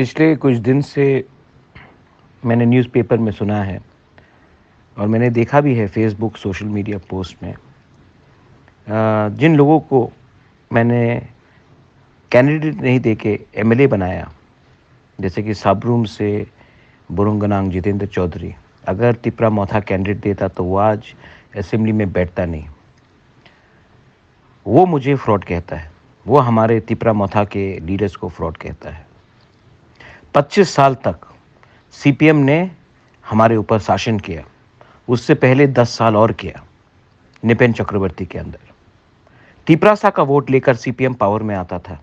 पिछले कुछ दिन से मैंने न्यूज़पेपर में सुना है और मैंने देखा भी है फेसबुक सोशल मीडिया पोस्ट में जिन लोगों को मैंने कैंडिडेट नहीं देके एमएलए बनाया, जैसे कि साबरूम से बुरुंगनांग जितेंद्र चौधरी। अगर तिपरा मोथा कैंडिडेट देता तो वो आज असेंबली में बैठता नहीं। वो मुझे फ्रॉड कहता है, वो हमारे तिपरा मोथा के लीडर्स को फ्रॉड कहता है। 25 साल तक सीपीएम ने हमारे ऊपर शासन किया, उससे पहले 10 साल और किया निपेन चक्रवर्ती के अंदर। तिपरासा का वोट लेकर सीपीएम पावर में आता था,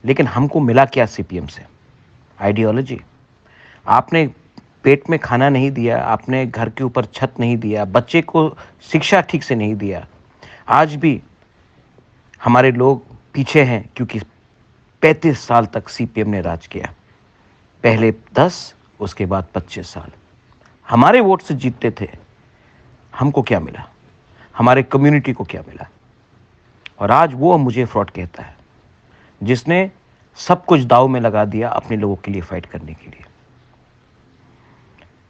लेकिन हमको मिला क्या सीपीएम से? आइडियोलॉजी। आपने पेट में खाना नहीं दिया, आपने घर के ऊपर छत नहीं दिया, बच्चे को शिक्षा ठीक से नहीं दिया। आज भी हमारे लोग पीछे हैं क्योंकि 35 साल तक सीपीएम ने राज किया। पहले 10, उसके बाद 25 साल हमारे वोट से जीतते थे। हमको क्या मिला? हमारे कम्युनिटी को क्या मिला? और आज वो मुझे फ्रॉड कहता है, जिसने सब कुछ दांव में लगा दिया अपने लोगों के लिए फाइट करने के लिए।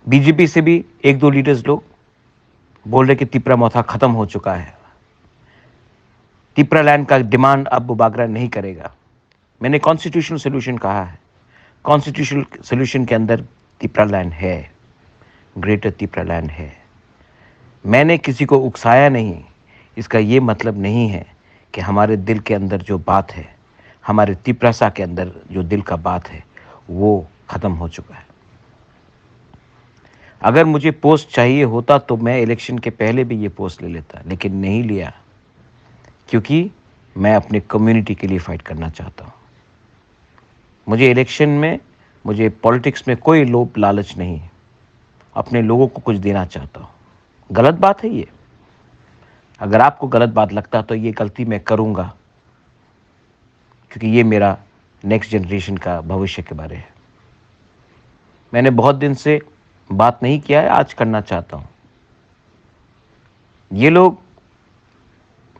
बीजेपी से भी एक दो लीडर्स लोग बोल रहे कि तिपरा मोथा खत्म हो चुका है, तिपरा लैंड का डिमांड अब बुबागरा नहीं करेगा। मैंने कॉन्स्टिट्यूशनल सोल्यूशन कहा है। कॉन्स्टिट्यूशनल सोल्यूशन के अंदर तिपरा लैंड है, ग्रेटर तिपरा लैंड है। मैंने किसी को उकसाया नहीं। इसका ये मतलब नहीं है कि हमारे दिल के अंदर जो बात है, हमारे तिपरासा के अंदर जो दिल का बात है, वो ख़त्म हो चुका है। अगर मुझे पोस्ट चाहिए होता तो मैं इलेक्शन के पहले भी ये पोस्ट ले लेता, लेकिन नहीं लिया क्योंकि मैं अपने कम्युनिटी के लिए फ़ाइट करना चाहता हूँ। मुझे इलेक्शन में, मुझे पॉलिटिक्स में कोई लोभ लालच नहीं है। अपने लोगों को कुछ देना चाहता हूँ। गलत बात है ये। अगर आपको गलत बात लगता तो ये गलती मैं करूँगा, क्योंकि ये मेरा नेक्स्ट जनरेशन का भविष्य के बारे है। मैंने बहुत दिन से बात नहीं किया है, आज करना चाहता हूँ। ये लोग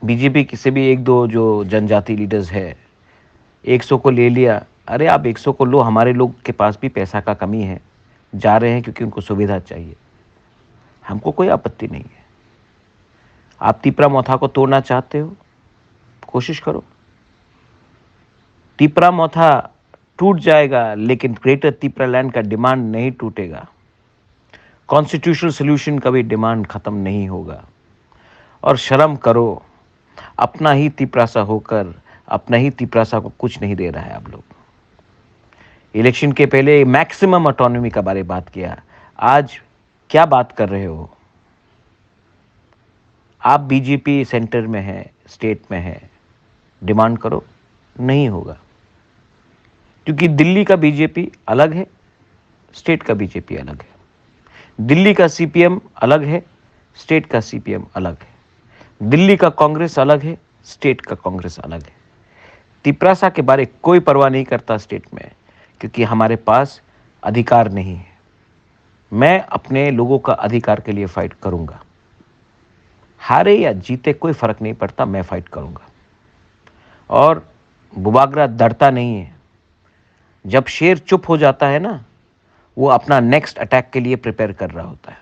बीजेपी से भी एक दो जो जनजाति लीडर्स है, 100 को ले लिया। अरे आप 100 को लो, हमारे लोग के पास भी पैसा का कमी है, जा रहे हैं क्योंकि उनको सुविधा चाहिए। हमको कोई आपत्ति नहीं है। आप तिपरा मोथा को तोड़ना चाहते हो, कोशिश करो। तिपरा मोथा टूट जाएगा, लेकिन ग्रेटर तिपरा लैंड का डिमांड नहीं टूटेगा। कॉन्स्टिट्यूशनल सोल्यूशन का भी डिमांड खत्म नहीं होगा। और शर्म करो, अपना ही तिपरासा होकर अपना ही तिपरासा को कुछ नहीं दे रहा है। आप लोग इलेक्शन के पहले मैक्सिमम ऑटोनॉमी का बारे बात किया, आज क्या बात कर रहे हो? आप बीजेपी सेंटर में है, स्टेट में है, डिमांड करो, नहीं होगा। क्योंकि दिल्ली का बीजेपी अलग है, स्टेट का बीजेपी अलग है। दिल्ली का सीपीएम अलग है, स्टेट का सीपीएम अलग है। दिल्ली का कांग्रेस अलग है, स्टेट का कांग्रेस अलग है। तिपरासा के बारे कोई परवाह नहीं करता स्टेट में, क्योंकि हमारे पास अधिकार नहीं है। मैं अपने लोगों का अधिकार के लिए फाइट करूंगा। हारे या जीते कोई फर्क नहीं पड़ता, मैं फाइट करूंगा। और बुबागरा डरता नहीं है। जब शेर चुप हो जाता है ना, वो अपना नेक्स्ट अटैक के लिए प्रिपेयर कर रहा होता है।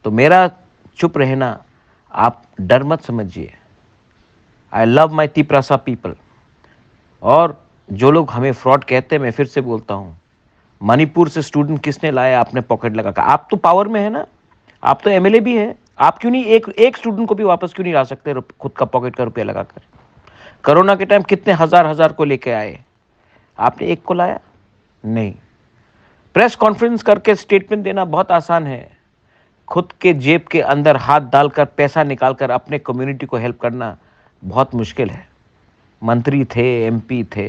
तो मेरा चुप रहना आप डर मत समझिए। I love my Tiprasa people. और जो लोग हमें फ्रॉड कहते हैं, मैं फिर से बोलता हूँ, मणिपुर से स्टूडेंट किसने लाया आपने पॉकेट लगा कर? आप तो पावर में है ना, आप तो एमएलए भी हैं। आप क्यों नहीं एक स्टूडेंट को भी वापस क्यों नहीं ला सकते खुद का पॉकेट का रुपया लगाकर? कोरोना के टाइम कितने हजार को लेके आए, आपने एक को लाया? नहीं। प्रेस कॉन्फ्रेंस करके स्टेटमेंट देना बहुत आसान है, खुद के जेब के अंदर हाथ डालकर पैसा निकालकर अपने कम्युनिटी को हेल्प करना बहुत मुश्किल है। मंत्री थे, एमपी थे,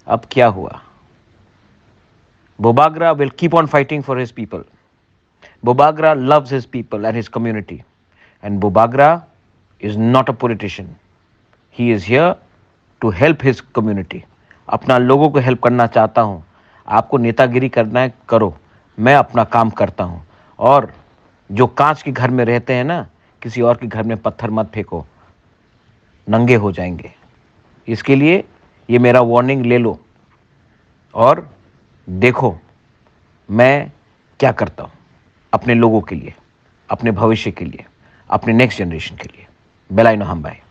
अब क्या हुआ? Bubagra will keep on fighting for his people. Bubagra loves his people and his community. And Bubagra is not a politician. He is here to help his community. अपना लोगों को हेल्प करना चाहता हूँ। आपको नेतागिरी करना है, करो। मैं अपना काम करता हूँ। और जो कांच के घर में रहते हैं ना, किसी और के घर में पत्थर मत फेंको, नंगे हो जाएंगे। इसके लिए ये मेरा वार्निंग ले लो और देखो मैं क्या करता हूं अपने लोगों के लिए, अपने भविष्य के लिए, अपने नेक्स्ट जनरेशन के लिए। बेलाइनो हम बाय।